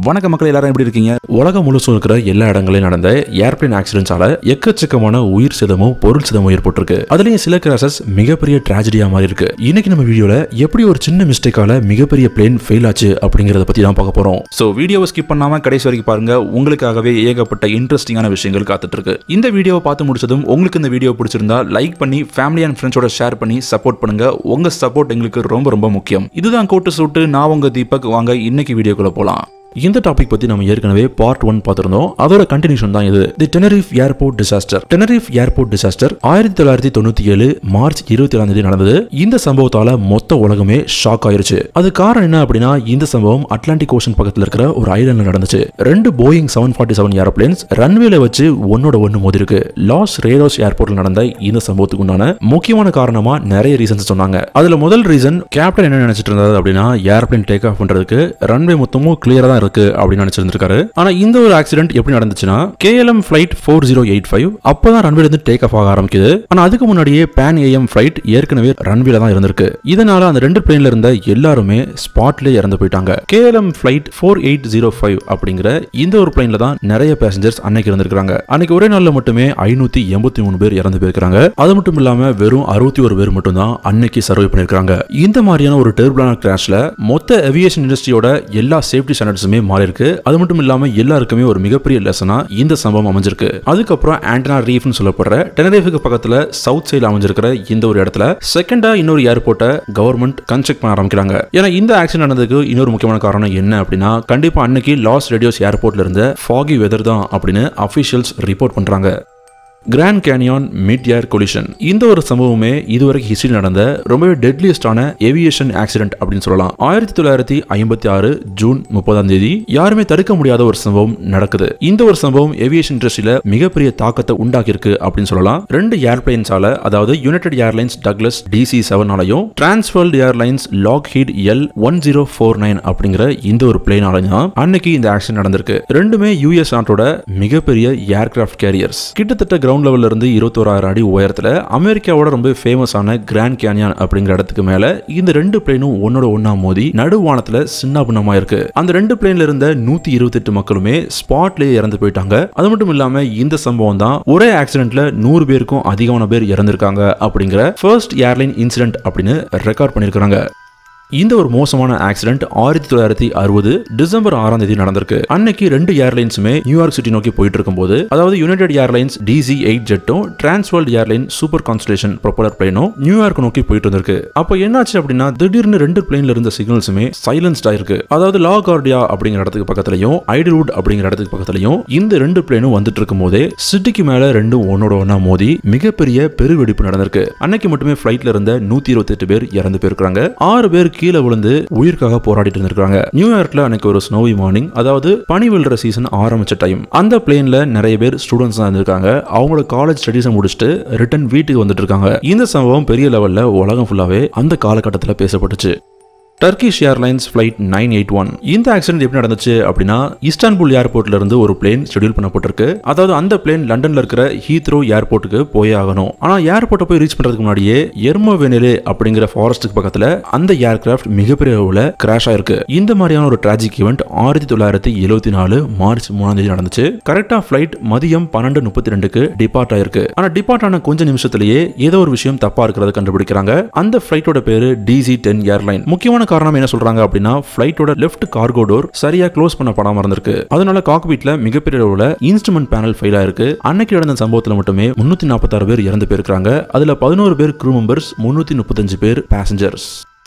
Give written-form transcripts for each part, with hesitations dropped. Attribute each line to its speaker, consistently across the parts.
Speaker 1: வணக்க மக்கள் எல்லாரும் எப்படி இருக்கீங்க? உலகம் முழுசும் இருக்கிற எல்லா இடங்களிலும் நடந்த ஏர்பிளேன் ஆக்சிடென்ட்ஸால எக்கச்சக்கமான உயிர் சேதமும் பொருள் சேதமும் ஏற்பட்டிருக்கு. அதுலயும் சில கிராஷஸ் மிகப்பெரிய டிராஜடியா மாதிரி இருக்கு. இன்னைக்கு நம்ம வீடியோல எப்படி ஒரு சின்ன மிஸ்டேக்கால மிகப்பெரிய பிளேன் ஃபெயில் ஆச்சு அப்படிங்கறத பத்தி தான் பார்க்க போறோம். சோ வீடியோவை ஸ்கிப் பண்ணாம கடைசி வரைக்கும் பாருங்க. உங்களுக்காகவே ஏகப்பட்ட இன்ட்ரெஸ்டிங்கான விஷயங்கள் காத்துட்டு இருக்கு. இந்த வீடியோவை பார்த்து முடிச்சதும் உங்களுக்கு இந்த வீடியோ பிடிச்சிருந்தா லைக் பண்ணி ஃபேமிலி அண்ட் ஃப்ரெண்ட்ஸோட ஷேர் பண்ணி சப்போர்ட் பண்ணுங்க. உங்க சப்போர்ட் எங்களுக்கு ரொம்ப ரொம்ப முக்கியம். இதுதான் கோட்டு சூட்டு. நான் உங்க தீபக். வாங்க இன்னைக்கு வீடியோக்குள்ள போலாம். இந்த டாபிக் பத்தி நம்ம ஏற்கனவே பார்ட் 1 பார்த்திருந்தோம். அதோட கண்டினியூஷன் தான் இது. The Tenerife airport disaster. Tenerife airport disaster 1997 March 27ஆம் தேதி நடந்தது. இந்த சம்பவத்தால மொத்த உலகமே ஷாக் ஆயிருச்சு. அது காரணம் என்ன அப்படின்னா, இந்த சம்பவம் அட்லாண்டிக் ஓஷன் பக்கத்துல இருக்கிற ஒரு ஐலாண்ட்ல நடந்துச்சு. ரெண்டு போயிங் 747 ஏரோப்ளேன்ஸ் ரன்வேல வச்சு ஒன்னோட ஒன்னு மோதி இருக்கு. லாஸ் ரேரோஸ் ஏர்போர்ட்ல நடந்த இந்த சம்பவத்துக்கு உண்டான முக்கியமான காரணமா நிறைய ரீசன்ஸ் சொன்னாங்க. அதுல முதல் ரீசன், கேப்டன் என்ன நினைச்சிட்டு இருந்தாரு அப்படின்னா, ஏர்பிளேன் டேக் ஆஃப் பண்றதுக்கு ரன்வே மொத்தமும் கிளியரா தான் இருக்கு அப்படின்னு நினைச்சிருந்திருக்காரு. ஆனா இந்த ஒரு ஆக்சிடென்ட் எப்படி நடந்துச்சுன்னா, KLM flight 4085 அப்பதான் ரன்வேல இருந்து டேக் ஆஃப் ஆக ஆரம்பிக்குது. ஆனா அதுக்கு முன்னாடியே பேன் AM flight ஏற்கனவே ரன்வேல தான் இருந்திருக்கு. இதனால அந்த ரெண்டு பிளேன்ல இருந்த எல்லாருமே ஸ்பாட்ல இறந்து போயிட்டாங்க. KLM flight 4805 அப்படிங்கிற இந்த ஒரு பிளேன்ல தான் நிறைய பேசஞ்சர்ஸ் அன்னைக்கு இருந்திருக்காங்க. அன்னைக்கு ஒரே நாள்ல மட்டுமே 583 பேர் இறந்து போயிருக்காங்க. அது மட்டும் இல்லாம வெறும் 61 பேர் மட்டும் தான் அன்னைக்கு சர்வை பண்ணிருக்காங்க. இந்த மாதிரியான ஒரு டர்புலன்ட் கிராஷ்ல மொத்த ஏவியேஷன் இண்டஸ்ட்ரியோட எல்லா சேஃப்டி ஸ்டாண்டர்ட்ஸுமே மாறி இருக்கு. அது மட்டும் இல்லாம எல்லாருக்குமே ஒரு மிகப்பெரிய லெசனா இந்த சம்பவம் அமைஞ்சிருக்கு. அதுக்கப்புறம் ஆண்டனா ரீஃப்னு சொல்லப்படுற டெனரிஃபுக்கு பக்கத்துல சவுத் சைடுல அமைஞ்சிருக்கிற இந்த ஒரு இடத்துல செகண்டா இன்னொரு ஏர்போர்ட்டை கவர்மெண்ட் கன்ஸ்ட்ரக்ட் பண்ண ஆரம்பிக்கிறாங்க. ஏன்னா இந்த ஆக்சிடென்ட் நடந்ததுக்கு இன்னொரு முக்கியமான காரணம் என்ன அப்படின்னா, கண்டிப்பா அன்னைக்கு லாஸ் ரேடியோஸ் ஏர்போர்ட்ல இருந்த ஃபாகி வெதர் தான் அப்படின்னு அபிஷியல்ஸ் ரிப்போர்ட் பண்றாங்க. கிராண்ட் கேனியான் மிட் ஏர் கொலிஷன் இந்த ஒரு சம்பவமே இதுவரைக்கும் ஹிஸ்டரி நடந்த ரொம்பவே டெட்லியஸ்டான ஏவியேஷன் ஆக்சிடென்ட் அப்படின்னு சொல்லலாம். 1956 ஜூன் 30ஆம் தேதி யாருமே தடுக்க முடியாத ஒரு சம்பவம் நடக்குது. இந்த ஒரு சம்பவம் ஏவியேஷன் இண்டஸ்ட்ரியில மிகப்பெரிய தாக்கத்தை உண்டாக்கியிருக்கு அப்படின்னு சொல்லலாம். ரெண்டு ஏர்பிளைன்ஸால, அதாவது யுனைடெட் ஏர்லைன்ஸ் டக்ளஸ் DC-7 ஆலையும் டிரான்ஸ்வர்ல்ட் ஏர்லைன்ஸ் லாக்ஹீட் L1049 அப்படிங்கிற இந்த ஒரு பிளேனாலையும் அன்னைக்கு இந்த ஆக்சிடென்ட் நடந்திருக்கு. ரெண்டுமே US நாட்டோட மிகப்பெரிய ஏர்கிராஃப்ட் கேரியர்ஸ். கிட்டத்தட்ட கிரவுண்ட் லெவல்ல இருந்து 21,000 அடி உயரத்துல அமெரிக்காவோட ரொம்ப ஃபேமஸான கிராண்ட் கேனியான் அப்படிங்கிற இடத்துக்கு மேல இந்த ரெண்டு பிளேனும் ஒன்னோட ஒன்னா மோதி நடுவானத்துல சின்ன பின்னமா இருக்கு. அந்த ரெண்டு பிளேன்ல இருந்த 128 மக்களுமே ஸ்பாட்லயே இறந்து போயிட்டாங்க. அது மட்டும் இல்லாம இந்த சம்பவம் தான் ஒரே ஆக்சிடென்ட்ல 100 பேருக்கும் அதிகமான பேர் இறந்திருக்காங்க அப்படிங்கிற ஃபர்ஸ்ட் ஏர்லைன் இன்சிடென்ட் அப்படின்னு ரெக்கார்ட் பண்ணிருக்காங்க. இந்த ஒரு மோசமான ஆக்சிடென்ட் 1960 டிசம்பர் 6ஆம் தேதி நடந்திருக்கு. அன்னைக்கு ரெண்டு ஏர்லைன்ஸுமே நியூயார்க் சிட்டி நோக்கி போயிட்டு இருக்கும்போது, அதாவது யுனைடெட் ஏர்லைன்ஸ் DC-8 ஜெட்டும் Trans World Airline Super Constellation propeller பிளேனும் நியூயார்க் நோக்கி போயிட்டு இருந்திருக்கு. அப்போ என்னாச்சு அப்படின்னா, திடீர்னு ரெண்டு பிளேன்ல இருந்த சிக்னல்ஸுமே சைலன்ஸ்ட் ஆயிருக்கு. அதாவது லா கார்டியா அப்படிங்கிற இடத்துக்கு பக்கத்துலயும் ஐடல்வுட் அப்படிங்கிற இடத்துக்கு பக்கத்துலயும் இந்த ரெண்டு பிளேனும் வந்துட்டு இருக்கும் போதே சிட்டிக்கு மேல ரெண்டும் ஒன்னோட ஒன்னா மோதி மிகப்பெரிய பெருவெடிப்பு நடந்திருக்கு. அன்னைக்கு மட்டுமே பிளைட்ல இருந்த 128 பேர் இறந்து போயிருக்காங்க. 6 பேர் கீழே விழுந்து உயிர்க்காக போராடிட்டு இருந்திருக்காங்க. நியூயார்க்ல அன்னைக்கு ஒரு ஸ்னோவி மார்னிங், அதாவது பனி விழுற சீசன் ஆரம்பிச்ச டைம். அந்த பிளேன்ல நிறைய பேர் ஸ்டூடெண்ட்ஸ் தான் இருந்திருக்காங்க. அவங்களோட காலேஜ் ஸ்டடீஸை முடிச்சுட்டு ரிட்டர்ன் வீட்டுக்கு வந்துட்டு இருக்காங்க. இந்த சம்பவம் பெரிய லெவல்ல உலகம் ஃபுல்லாவே அந்த காலகட்டத்தில் பேசப்பட்டுச்சு. டர்கிஷ் ஏர்லைன்ஸ் flight 981 இந்த ஆக்சிடென்ட் எப்படி நடந்துச்சு அப்படின்னா, இஸ்தான்புல் ஏர்போர்ட்ல இருந்து ஒரு பிளேன் ஷெட்யூல் பண்ணப்பட்டிருக்கு. அதாவது அந்த பிளேன் லண்டன்ல இருக்கிற ஹீத்ரோ ஏர்போர்ட்டுக்கு போய் ஆகணும். ஆனா ஏர்போர்ட்டை போய் ரீச் பண்றதுக்கு முன்னாடியே எர்மோவெனலே அப்படிங்கிற ஃபாரஸ்ட்டுக்கு பக்கத்துல அந்த ஏர்கிராஃப்ட் மிகப்பெரிய அளவுல கிராஷ் ஆயிருக்கு. இந்த மாதிரியான ஒரு டிராஜிக் ஈவென்ட் 1974 மார்ச் 3ஆம் தேதி நடந்துச்சு. கரெக்டா பிளைட் மதியம் 12:32க்கு டிபார்ட் ஆயிருக்கு. ஆனா டிபார்ட் ஆன கொஞ்ச நிமிஷத்திலேயே ஏதோ ஒரு விஷயம் தப்பா இருக்கிறத கண்டுபிடிக்கிறாங்க. அந்த பிளைட்டோட பேரு DC-10 ஏர்லைன். முக்கியமான காரணம் என்ன சொல்றாங்க அப்படின்னா, பிளைட்டோட லெஃப்ட் கார்கோ டோர் சரியா க்ளோஸ் பண்ண படாம இருந்திருக்கு. அதனால காக்பிட்ல மிகப்பெரிய அளவுல இன்ஸ்ட்ருமென்ட் பேனல் ஃபெயில் ஆயிருக்கு. அன்னைக்கு நடந்த சம்பவத்துல மட்டுமே 346 பேர் இறந்து போயிருக்காங்க. அதுல 11 பேர் க்ரூ மெம்பர்ஸ், 335 பேர் பேசஞ்சர்ஸ்.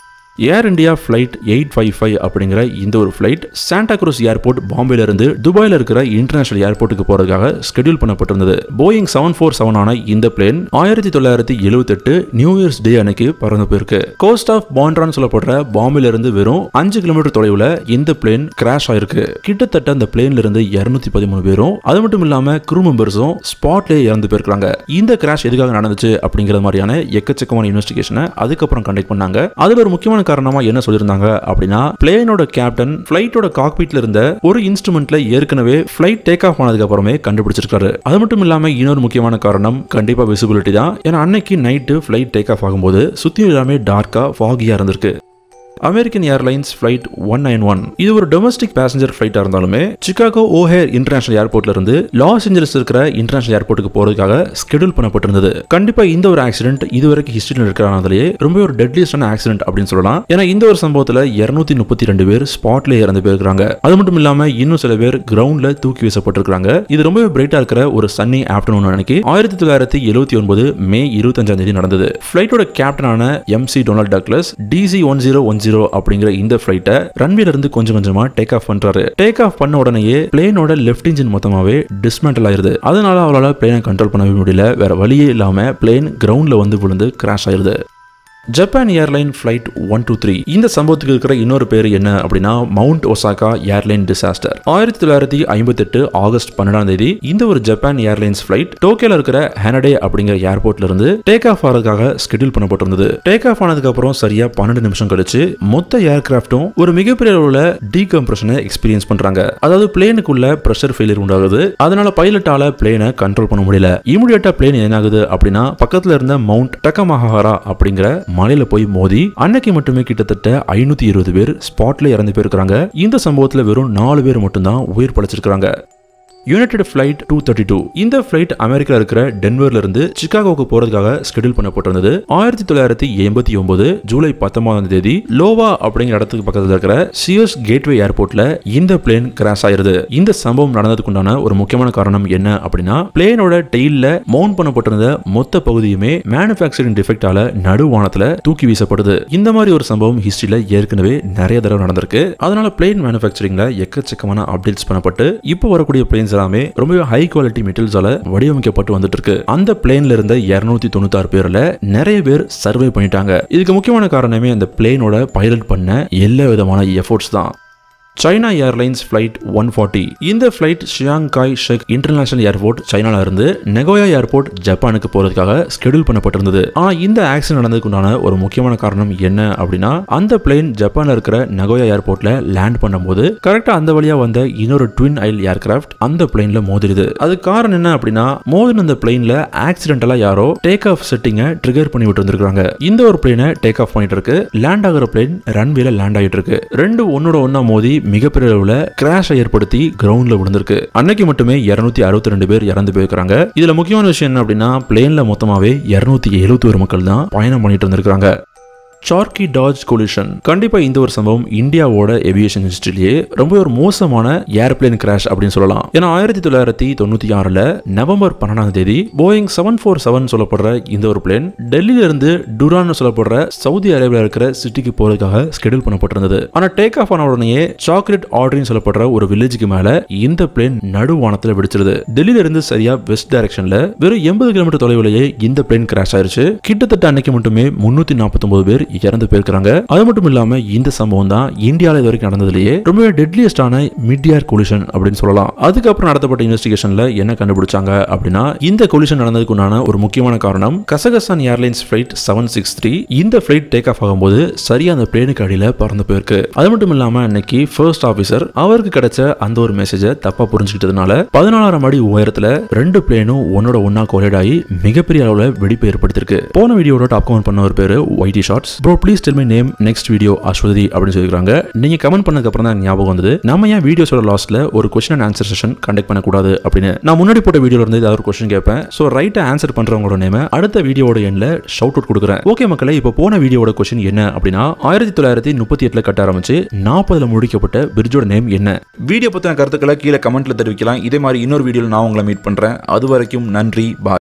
Speaker 1: ஏர் இந்தியா flight 855 அப்படிங்கிற இந்த ஒரு பிளைட் சாண்டா குரூஸ் ஏர்போர்ட் பாம்பேல இருந்து துபாயில இருக்கிற இன்டர்நேஷனல் ஏர்போர்ட்டுக்கு போறதுக்காக ஸ்கெட்யூல் பண்ணப்பட்டிருந்தது. போயிங் 747 ஆன இந்த பிளேன் 1978 நியூ இயர்ஸ் டே அன்னைக்கு பறந்து போயிருக்கு. கோஸ்ட் ஆஃப் பாண்ட்ரான்னு சொல்லப்படுற பாம்பேல இருந்து வெறும் 5 கிலோமீட்டர் தொலைவுல இந்த பிளேன் கிராஷ் ஆயிருக்கு. கிட்டத்தட்ட அந்த பிளேன்ல இருந்து 213 பேரும், அது மட்டும் இல்லாம க்ரூ மெம்பர்ஸும் ஸ்பாட்லயே இறந்து போயிருக்காங்க. இந்த கிராஷ் எதுக்காக நடந்துச்சு அப்படிங்கிற மாதிரியான எக்கச்சக்கமான இன்வெஸ்டிகேஷனை அதுக்கப்புறம் கண்டக்ட் பண்ணாங்க. அதுல ஒரு முக்கியமான காரணமா என்ன சொல்லிருந்தாங்க அப்படின்னா, பிளேனோட கேப்டன் பிளைட்டோட காக்பிட்ல இருந்த ஒரு இன்ஸ்ட்ருமெண்ட்ல ஏற்கனவே பிளைட் டேக் ஆஃப் ஆனதுக்கு அப்புறமே கண்டுபிடிச்சிருக்காரு. அது மட்டும் இல்லாம இன்னொரு முக்கியமான காரணம் கண்டிப்பா விசிபிலிட்டி தான். ஏன்னா அன்னைக்கு நைட்டு பிளைட் டேக் ஆஃப் ஆகும்போது சுத்தி எல்லாமே டார்க்கா ஃபாகியா இருந்திருக்கு. American airlines flight 191. இது ஒரு டொமஸ்டிக் பேசஞ்சர் ஃபிளைட்டா இருந்தாலுமே சிகாகோ ஓஹேர் இன்டர்நேஷனல் ஏர்போர்ட்ல இருந்து லாஸ் ஏஞ்சல்ஸ் இருக்கிற இன்டர்நேஷனல் ஏர்போர்ட்டுக்கு போறதுக்காக ஸ்கெடியூல் பண்ணப்பட்டிருந்தது. கண்டிப்பா இந்த ஒரு ஆக்சிடென்ட் இதுவரைக்கும் ஹிஸ்டரியில் இருக்கிறதுலேயே ரொம்ப ஒரு டெட்லியஸ்டான ஆக்சிடென்ட் அப்படின்னு சொல்லலாம். ஏன்னா இந்த ஒரு சம்பவத்துல 232 பேர் ஸ்பாட்ல இறந்து போயிருக்காங்க. அது மட்டும் இல்லாம இன்னும் சில பேர் கிரவுண்ட்ல தூக்கி வீசப்பட்டிருக்காங்க. இது ரொம்ப பிரைட்டா இருக்கிற ஒரு சன்னி ஆஃப்டர்நூன் அன்னைக்கு 1979 மே 25 நடந்தது. ஃபிளைட்டோட கேப்டனான MC டொனால்ட் டக்ளஸ் DC-1010 அப்படிங்கிற இந்த ஃபிளைட்டை ரன்வேல இருந்து கொஞ்சம் கொஞ்சமா டேக் ஆஃப் பண்றாரு. டேக் ஆஃப் பண்ண உடனேயே பிளேனோட லெஃப்ட் இன்ஜின் மொத்தமாவே டிஸ்மேண்டில் ஆயிருது. அதனால அவரால் பிளேனை கண்ட்ரோல் பண்ணவே முடியல. வேற வழியே இல்லாம பிளேன் கிரவுண்ட்ல வந்து விழுந்து கிராஷ் ஆயிருது. Japan airline flight 123. இந்த சம்பவத்துக்கு இருக்கிற இன்னொரு பேர் என்ன அப்படின்னா mount Osaka airline disaster. 1958 August 12 இந்த ஒரு ஜப்பான் ஏர்லைன்ஸ் ஃபிளைட் டோக்கியோல இருக்கிற ஹானடே அப்படிங்கிற ஏர்போர்ட்ல இருந்து டேக் ஆஃப் ஆகிறதுக்காக ஸ்கெடியூல் பண்ணப்பட்டிருந்தது. டேக் ஆஃப் ஆனதுக்கு அப்புறம் சரியா 12 நிமிஷம் கழிச்சு மொத்த ஏர்கிராஃப்டும் ஒரு மிகப்பெரிய அளவுல டீகம்ப்ரஷனை எக்ஸ்பீரியன்ஸ் பண்றாங்க. அதாவது பிளேனுக்குள்ள பிரஷர் ஃபெயிலியர் உண்டாகுது. அதனால பைலட்டால பிளேனை கண்ட்ரோல் பண்ண முடியல. இமிடியேட்டா பிளேன் என்ன ஆகுது அப்படின்னா பக்கத்துல இருந்த மவுண்ட் டக்கமஹாரா அப்படிங்கிற மலையில போய் மோதி அன்னைக்கு மட்டுமே கிட்டத்தட்ட 520 பேர் ஸ்பாட்ல இறந்து போயிருக்காங்க. இந்த சம்பவத்துல வெறும் 4 பேர் மட்டும்தான் உயிர் படைச்சிருக்காங்க. United flight 232. இந்த ஃபிளைட் அமெரிக்கா இருக்கிற டென்வர்ல இருந்து சிகாகோக்கு போறதுக்காக ஸ்கெடியூல் பண்ணப்பட்டிருந்தது. 1989 ஜூலை 19 லோவா அப்படிங்கிற இடத்துக்கு பக்கத்துல இருக்கிற சியர்ஸ் கேட்வே ஏர்போர்ட்ல இந்த பிளேன் கிராஷ் ஆயிருது. இந்த சம்பவம் நடந்ததுக்குண்டான ஒரு முக்கியமான காரணம் என்ன அப்படின்னா பிளேனோட டெயில்ல மவுண்ட் பண்ணப்பட்டிருந்த மொத்த பகுதியுமே மேனுஃபேக்சரிங் டிஃபெக்டால நடுவானத்துல தூக்கி வீசப்படுது. இந்த மாதிரி ஒரு சம்பவம் ஹிஸ்டரியில ஏற்கனவே நிறைய தடவை நடந்திருக்கு. அதனால பிளேன் மேனுஃபேக்சரிங்ல எக்கச்சக்கமான அப்டேட்ஸ் பண்ணப்பட்டு இப்போ வரக்கூடிய பிளேன்ஸ் எல்லாமே ரொம்ப ஹை குவாலிட்டி மெட்டீரியல்ஸால வடிவமைக்கப்பட்டு வந்துட்டு இருக்கு. அந்த பிளேன்ல இருந்த 296 பேர்ல நிறைய பேர் சர்வே பண்ணிட்டாங்க. இதுக்கு முக்கியமான காரணமே அந்த பிளேனோட பைலட் பண்ண எல்லா விதமான எஃபோர்ட்ஸ் தான். China airlines flight 140. இந்த ஃபிளைட் ஷியாங்காய் ஷெக் இன்டர்நேஷனல் ஏர்போர்ட் சைனால இருந்து நெகோயா ஏர்போர்ட் ஜப்பானுக்கு போறதுக்காக ஸ்கெடியூல் பண்ணப்பட்டிருந்தது. இந்த ஆக்சிடென்ட் நடந்ததுக்குண்டான ஒரு முக்கியமான காரணம் என்ன அப்படின்னா அந்த பிளேன் ஜப்பான்ல இருக்கிற நெகோயா ஏர்போர்ட்ல லேண்ட் பண்ணும்போது கரெக்டா அந்த வழியா வந்த இன்னொரு ட்வின் ஐல் ஏர்கிராஃப்ட் அந்த பிளேன்ல மோதிருது. அது காரணம் என்ன அப்படின்னா மோதின அந்த பிளேன்ல ஆக்சிடென்டலா யாரோ டேக் ஆஃப் செட்டிங்கை ட்ரிகர் பண்ணி விட்டு இருந்திருக்காங்க. இந்த ஒரு பிளேனை டேக் ஆஃப் பண்ணிட்டு இருக்கு. லேண்ட் ஆகிற பிளேன் ரன்வேல லேண்ட் ஆகிட்டு இருக்கு. ரெண்டு ஒன்னோட ஒன்னா மோதி மிகப்பெரிய அளவுல கிராஷ் ஏற்படுத்தி கிரவுண்ட்ல விழுந்திருக்கு. அன்னைக்கு மட்டுமே 262 பேர் இறந்து போயிருக்காங்க. இதுல முக்கியமான விஷயம் என்ன அப்படின்னா பிளேன்ல மொத்தமாவே 271 மக்கள் தான் பயணம் பண்ணிட்டு இருந்திருக்காங்க. சார்க்கி டாஜ் கொலிஷன். கண்டிப்பா இந்த ஒரு சம்பவம் இந்தியாவோட ஏவியேஷன் ஹிஸ்டரியிலேயே ரொம்ப ஒரு மோசமான ஏர்பிளேன் கிராஷ் அப்படின்னு சொல்லலாம். ஏன்னா 1996 நவம்பர் 12 போயிங் 747 சொல்லப்படுற இந்த ஒரு பிளேன் டெல்லியில இருந்து டுரான் சொல்லப்படுற சவுதி அரேபியா இருக்கிற சிட்டிக்கு போறதுக்காக ஸ்கெடியூல் பண்ணப்பட்டிருந்தது. ஆனா டேக் ஆஃப் ஆன உடனே சாக்லேட் ஆர்டரின் சொல்லப்படுற ஒரு வில்லேஜுக்கு மேல இந்த பிளேன் நடுவானத்துல வெடிச்சிருது. டெல்லியில இருந்து சரியா வெஸ்ட் டைரக்ஷன்ல வெறும் 80 கிலோமீட்டர் தொலைவிலேயே இந்த பிளேன் கிராஷ் ஆயிருச்சு. கிட்டத்தட்ட அன்னைக்கு மட்டுமே 349 பேர் இறந்து போயிருக்காங்க. அது மட்டும் இல்லாம இந்த சம்பவம் தான் இந்தியால இது வரைக்கும் நடந்ததுலயே ரொம்ப டெட்லியஸ்டான மிட் ஏர் கொலிஷன் அப்படின்னு சொல்லலாம். அதுக்கப்புறம் நடத்தப்பட்ட இன்வெஸ்டிகேஷன்ல என்ன கண்டுபிடிச்சாங்க அப்படின்னா இந்த கொலிஷன் நடந்ததுக்குண்டான ஒரு முக்கியமான காரணம் கசகஸ்தான் ஏர்லைன்ஸ் ஃபிளைட் 763. இந்த ஃபிளைட் டேக் ஆஃப் ஆகும்போது சரியா அந்த பிளேனுக்கு அடியில பறந்து போயிருக்கு. அது மட்டும் இல்லாம அன்னைக்கு ஃபர்ஸ்ட் ஆபீசர் அவருக்கு கிடைச்ச அந்த ஒரு மெசேஜை தப்பா புரிஞ்சுக்கிட்டதுனால 14,000 அடி உயரத்துல ரெண்டு பிளேனும் ஒன்னோட ஒன்னா கொலைட் ஆகி மிகப்பெரிய அளவுல வெடிப்பு ஏற்படுத்திருக்கு. போன வீடியோட டாப் கமெண்ட் பண்ண ஒரு பேரு YT shorts. Bro please tell my name next video Aswathi அப்படின்னு சொல்லிருக்காங்க. நீங்க கமெண்ட் பண்ணதுக்கு அப்புறம் தான் ஞாபகம் வந்தது நம்ம ஏன் வீடியோஸோட லாஸ்ட்ல ஒரு question and answer session conduct பண்ணக்கூடாது அப்படின்னு. நான் முன்னாடி போட்ட வீடியோல இருந்து ஏதாவது ஒரு கொஸ்டின் கேட்பேன். ஸோ ரைட்டா ஆன்சர் பண்றவங்களோட நேம அடுத்த வீடியோட எண்ட்ல ஷவுட் அவுட் கொடுக்குறேன். ஓகே மக்களே, இப்போ போன வீடியோட கொஸ்டின் என்ன அப்படின்னா 1938 கட்ட ஆரம்பிச்சு 40 முடிக்கப்பட்ட பிரிட்ஜோட நேம் என்ன? வீடியோ பத்தின கருத்துக்களை கீழே கமெண்ட்ல தெரிவிக்கலாம். இதே மாதிரி இன்னொரு வீடியோல நான் உங்களை மீட் பண்றேன். அது வரைக்கும் நன்றி, பாய்.